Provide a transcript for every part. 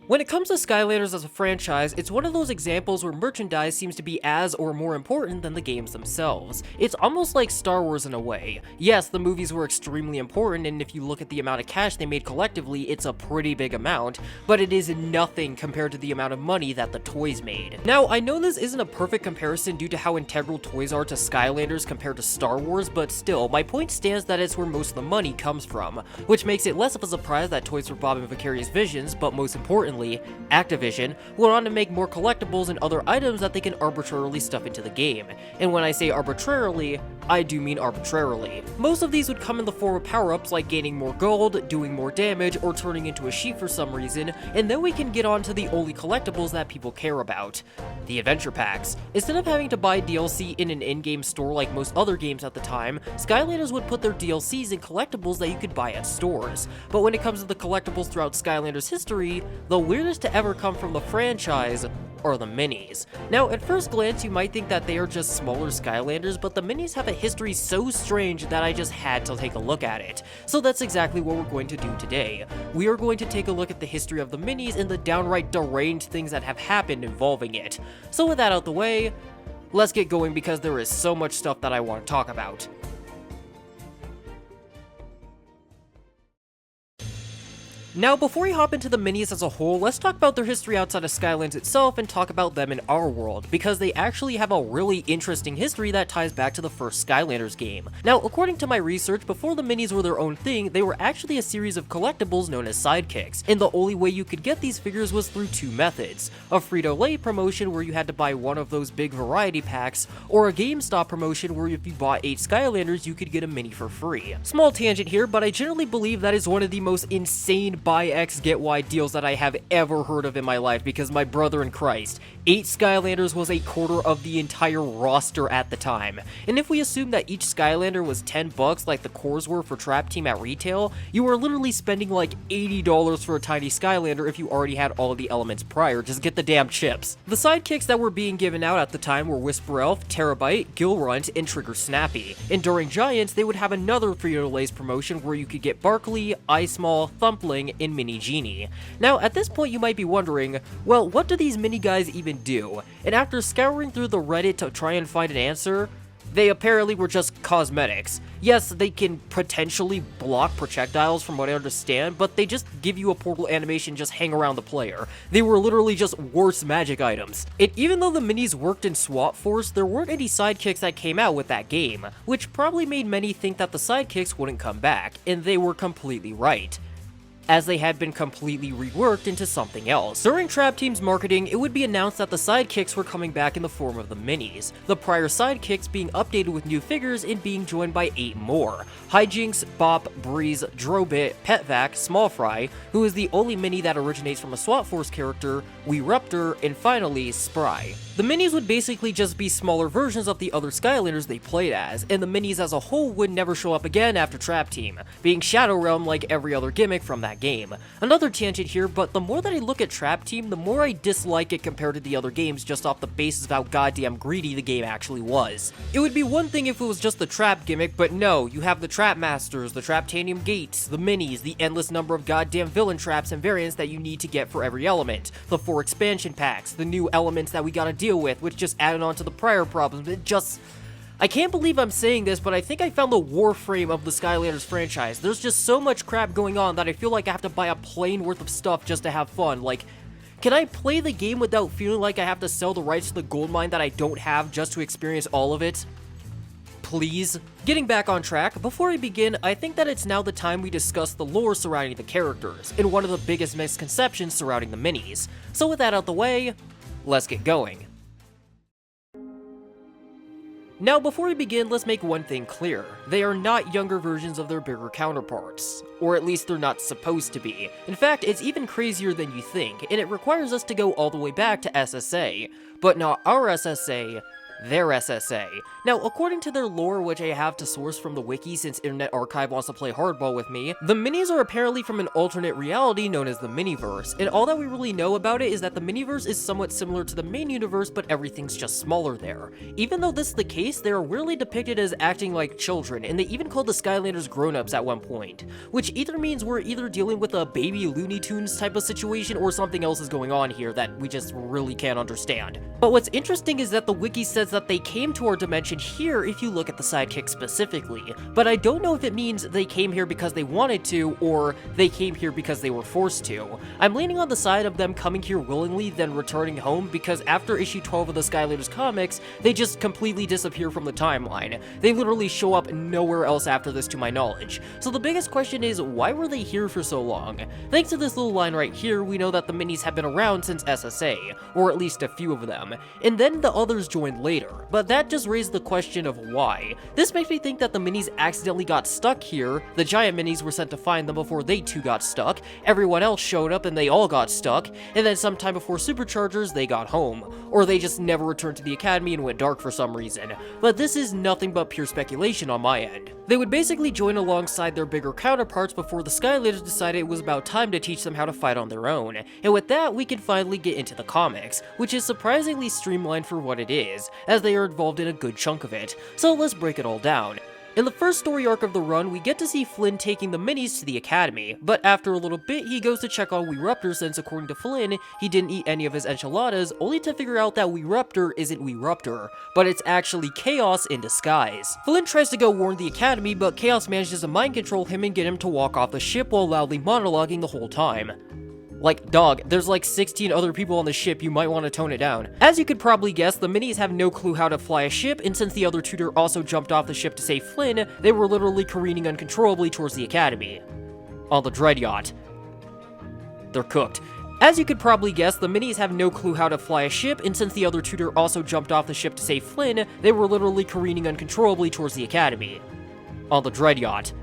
When it comes to Skylanders as a franchise, it's one of those examples where merchandise seems to be as or more important than the games themselves. It's almost like Star Wars in a way. Yes, the movies were extremely important, and if you look at the amount of cash they made collectively, it's a pretty big amount, but it is nothing compared to the amount of money that the toys made. Now, I know this isn't a perfect comparison due to how integral toys are to Skylanders compared to Star Wars, but still, my point stands that it's where most of the money comes from, which makes it less of a surprise that Toys for Bob and Vicarious Visions, but most importantly, Activision went on to make more collectibles and other items that they can arbitrarily stuff into the game. And when I say arbitrarily, I do mean arbitrarily. Most of these would come in the form of power-ups like gaining more gold, doing more damage, or turning into a sheep for some reason, and then we can get on to the only collectibles that people care about. The adventure packs. Instead of having to buy DLC in an in-game store like most other games at the time, Skylanders would put their DLCs in collectibles that you could buy at stores. But when it comes to the collectibles throughout Skylanders history, the weirdest to ever come from the franchise are the minis. Now, at first glance, you might think that they are just smaller Skylanders, but the minis have a history so strange that I just had to take a look at it. So that's exactly what we're going to do today. We are going to take a look at the history of the minis and the downright deranged things that have happened involving it. So with that out the way, let's get going because there is so much stuff that I want to talk about. Now, before we hop into the minis as a whole, let's talk about their history outside of Skylands itself and talk about them in our world, because they actually have a really interesting history that ties back to the first Skylanders game. Now, according to my research, before the minis were their own thing, they were actually a series of collectibles known as sidekicks, and the only way you could get these figures was through two methods: a Frito-Lay promotion where you had to buy one of those big variety packs, or a GameStop promotion where if you bought 8 Skylanders, you could get a mini for free. Small tangent here, but I generally believe that is one of the most insane buy X get Y deals that I have ever heard of in my life, because my brother in Christ, 8 Skylanders was a quarter of the entire roster at the time. And if we assume that each Skylander was $10 like the cores were for Trap Team at retail, you were literally spending like $80 for a tiny Skylander if you already had all of the elements prior. Just get the damn chips. The sidekicks that were being given out at the time were Whisper Elf, Terabyte, Gilrunt, and Trigger Snappy. And during Giants, they would have another Frito-Lay's promotion where you could get Barkley, Ice Mall, Thumpling, and Mini Genie. Now, at this point you might be wondering, well, what do these mini guys even do? And after scouring through the Reddit to try and find an answer, they apparently were just cosmetics. Yes, they can potentially block projectiles from what I understand, but they just give you a portal animation, just hang around the player. They were literally just worse magic items. And even though the minis worked in Swap Force, there weren't any sidekicks that came out with that game, which probably made many think that the sidekicks wouldn't come back, and they were completely right, as they had been completely reworked into something else. During Trap Team's marketing, it would be announced that the sidekicks were coming back in the form of the minis, the prior sidekicks being updated with new figures and being joined by 8 more: Hijinks, Bop, Breeze, Drobit, Petvac, Small Fry, who is the only mini that originates from a Swap Force character, Weeruptor, and finally, Spry. The minis would basically just be smaller versions of the other Skylanders they played as, and the minis as a whole would never show up again after Trap Team, being Shadow Realm like every other gimmick from that game. Another tangent here, but the more that I look at Trap Team, the more I dislike it compared to the other games just off the basis of how goddamn greedy the game actually was. It would be one thing if it was just the trap gimmick, but no, you have the Trap Masters, the Traptanium Gates, the minis, the endless number of goddamn villain traps and variants that you need to get for every element, the 4 expansion packs, the new elements that we gotta deal with, which just added on to the prior problems. I can't believe I'm saying this, but I think I found the Warframe of the Skylanders franchise. There's just so much crap going on that I feel like I have to buy a plane worth of stuff just to have fun. Like, can I play the game without feeling like I have to sell the rights to the gold mine that I don't have just to experience all of it? Please? Getting back on track, before we begin, I think that it's now the time we discuss the lore surrounding the characters, and one of the biggest misconceptions surrounding the minis. So with that out the way, let's get going. Now, before we begin, let's make one thing clear. They are not younger versions of their bigger counterparts. Or at least they're not supposed to be. In fact, it's even crazier than you think, and it requires us to go all the way back to SSA. But not our SSA, their SSA. Now, according to their lore, which I have to source from the wiki since Internet Archive wants to play hardball with me, the minis are apparently from an alternate reality known as the miniverse, and all that we really know about it is that the miniverse is somewhat similar to the main universe, but everything's just smaller there. Even though this is the case, they are rarely depicted as acting like children, and they even call the Skylanders grown-ups at one point, which either means we're either dealing with a baby Looney Tunes type of situation or something else is going on here that we just really can't understand. But what's interesting is that the wiki says that they came to our dimension here if you look at the sidekicks specifically, but I don't know if it means they came here because they wanted to, or they came here because they were forced to. I'm leaning on the side of them coming here willingly then returning home, because after issue 12 of the Skylanders comics, they just completely disappear from the timeline. They literally show up nowhere else after this to my knowledge. So the biggest question is, why were they here for so long? Thanks to this little line right here, we know that the minis have been around since SSA, or at least a few of them, and then the others joined later, but that just raised the question of why. This makes me think that the minis accidentally got stuck here, the giant minis were sent to find them before they too got stuck, everyone else showed up and they all got stuck, and then sometime before Superchargers they got home, or they just never returned to the academy and went dark for some reason. But this is nothing but pure speculation on my end. They would basically join alongside their bigger counterparts before the Skylanders decided it was about time to teach them how to fight on their own, and with that we can finally get into the comics, which is surprisingly streamlined for what it is, as they are involved in a good chunk of it, so let's break it all down. In the first story arc of the run, we get to see Flynn taking the minis to the academy, but after a little bit he goes to check on Weeruptor since according to Flynn, he didn't eat any of his enchiladas, only to figure out that Weeruptor isn't Weeruptor, but it's actually Chaos in disguise. Flynn tries to go warn the academy, but Chaos manages to mind control him and get him to walk off the ship while loudly monologuing the whole time. Like, dog, there's like 16 other people on the ship, you might want to tone it down. As you could probably guess, the minis have no clue how to fly a ship, and since the other tutor also jumped off the ship to save Flynn, they were literally careening uncontrollably towards the academy. On the dread yacht. They're cooked. As you could probably guess, the minis have no clue how to fly a ship, and since the other tutor also jumped off the ship to save Flynn, they were literally careening uncontrollably towards the academy. On the dread yacht.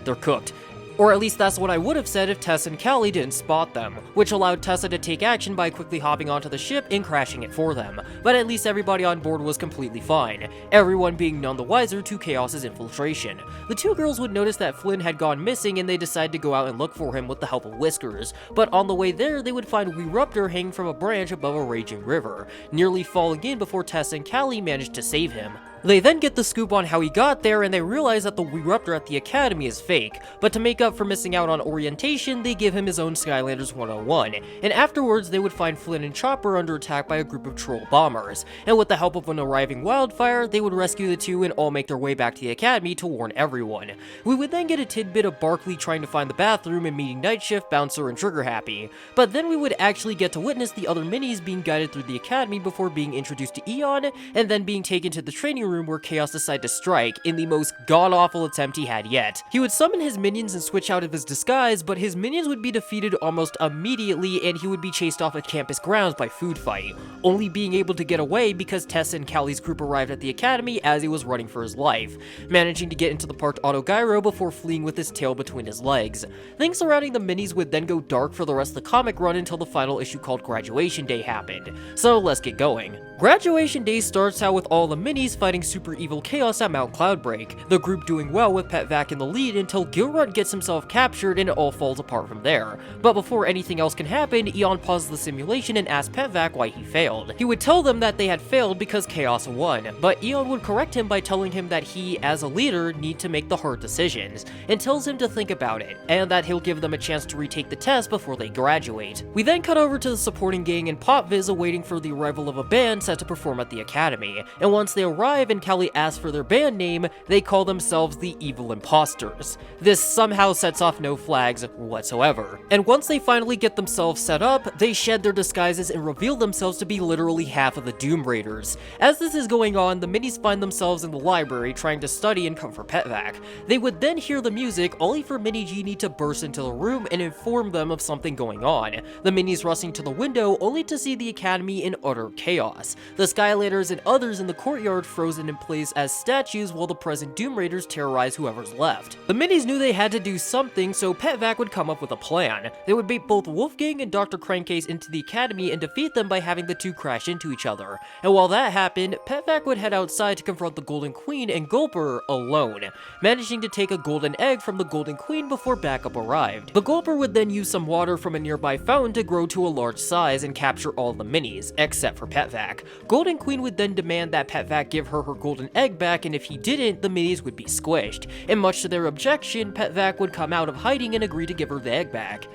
They're cooked. Or at least that's what I would have said if Tess and Callie didn't spot them, which allowed Tessa to take action by quickly hopping onto the ship and crashing it for them, but at least everybody on board was completely fine, everyone being none the wiser to Chaos's infiltration. The two girls would notice that Flynn had gone missing and they decided to go out and look for him with the help of Whiskers, but on the way there they would find Weeruptor hanging from a branch above a raging river, nearly falling in before Tess and Callie managed to save him. They then get the scoop on how he got there and they realize that the Weeruptor at the academy is fake, but to make up for missing out on orientation, they give him his own Skylanders 101, and afterwards they would find Flynn and Chopper under attack by a group of troll bombers, and with the help of an arriving wildfire, they would rescue the two and all make their way back to the academy to warn everyone. We would then get a tidbit of Barkley trying to find the bathroom and meeting Night Shift, Bouncer, and Trigger Happy, but then we would actually get to witness the other minis being guided through the academy before being introduced to Eon, and then being taken to the training room where Chaos decided to strike in the most god-awful attempt he had yet. He would summon his minions and switch out of his disguise, but his minions would be defeated almost immediately and he would be chased off of campus grounds by Food Fight, only being able to get away because Tess and Callie's group arrived at the academy as he was running for his life, managing to get into the parked auto gyro before fleeing with his tail between his legs. Things surrounding the minis would then go dark for the rest of the comic run until the final issue called Graduation Day happened. So let's get going. Graduation Day starts out with all the minis fighting super evil Chaos at Mount Cloudbreak, the group doing well with Pet Vac in the lead until Gilrunt gets himself captured and it all falls apart from there. But before anything else can happen, Eon pauses the simulation and asks Pet Vac why he failed. He would tell them that they had failed because Chaos won, but Eon would correct him by telling him that he, as a leader, need to make the hard decisions, and tells him to think about it, and that he'll give them a chance to retake the test before they graduate. We then cut over to the supporting gang in Popviz awaiting for the arrival of a band set to perform at the academy, and once they arrive and Callie asks for their band name, they call themselves the Evil Imposters. This somehow sets off no flags whatsoever. And once they finally get themselves set up, they shed their disguises and reveal themselves to be literally half of the Doom Raiders. As this is going on, the minis find themselves in the library trying to study and comfort Pet Vac. They would then hear the music, only for Mini Genie to burst into the room and inform them of something going on. The minis rushing to the window only to see the academy in utter chaos. The Skylanders and others in the courtyard frozen frozen in place as statues while the present Doom Raiders terrorize whoever's left. The minis knew they had to do something, so Pet Vac would come up with a plan. They would bait both Wolfgang and Dr. Crankcase into the academy and defeat them by having the two crash into each other. And while that happened, Pet Vac would head outside to confront the Golden Queen and Gulper alone, managing to take a golden egg from the Golden Queen before backup arrived. The Gulper would then use some water from a nearby fountain to grow to a large size and capture all the minis, except for Pet Vac. Golden Queen would then demand that Pet Vac give her golden egg back, and if he didn't, the minis would be squished. And much to their objection, Pet Vac would come out of hiding and agree to give her the egg back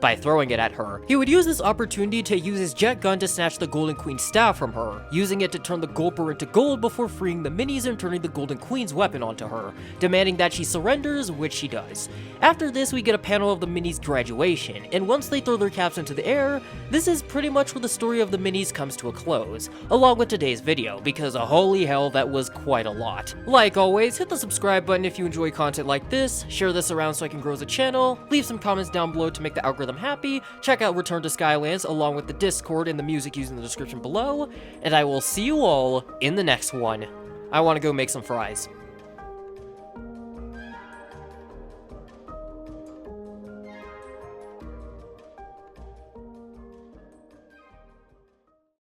by throwing it at her. He would use this opportunity to use his jet gun to snatch the Golden Queen's staff from her, using it to turn the Gulper into gold before freeing the minis and turning the Golden Queen's weapon onto her, demanding that she surrenders, which she does. After this, we get a panel of the minis' graduation, and once they throw their caps into the air, this is pretty much where the story of the minis comes to a close, along with today's video, because holy hell, that was quite a lot. Like always, hit the subscribe button if you enjoy content like this, share this around so I can grow the channel, leave some comments down below to make the algorithm happy, check out Return to Skylands along with the Discord and the music used in the description below, and I will see you all in the next one. I want to go make some fries.